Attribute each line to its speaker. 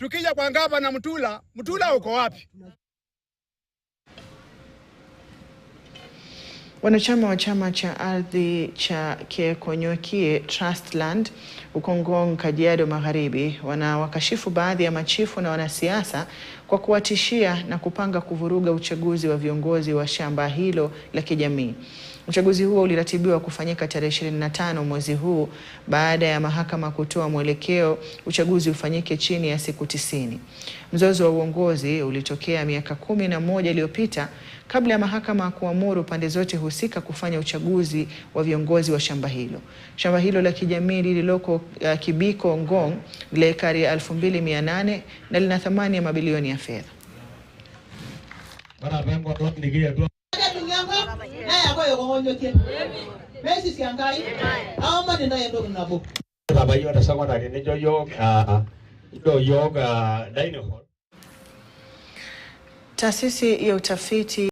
Speaker 1: Tukija kwa Ngava na Mtula uko wapi?
Speaker 2: Wanachama wa chama cha ardhi cha Keekonyokie Trustland huko Ngong, Kajiado Magharibi wanawakashifu baadhi ya machifu na wanasiasa kwa kuwatishia na kupanga kuvuruga uchaguzi wa viongozi wa shamba hilo la kijamii. Uchaguzi huo uliratibiwa kufanyika tarehe 25 mwezi huu baada ya mahakama kutoa mwelekeo uchaguzi ufanyike chini ya siku 90. Mzozo wa uongozi ulitokea miaka 11 iliyopita kabla ya mahakama kuamuru pande zote husika kufanya uchaguzi wa viongozi wa shamba hilo. Shamba hilo la kijamii lililoko Kibiko Ngong la ekari 2800 na lina thamani ya mabilioni ya fedha. Taasisi ya utafiti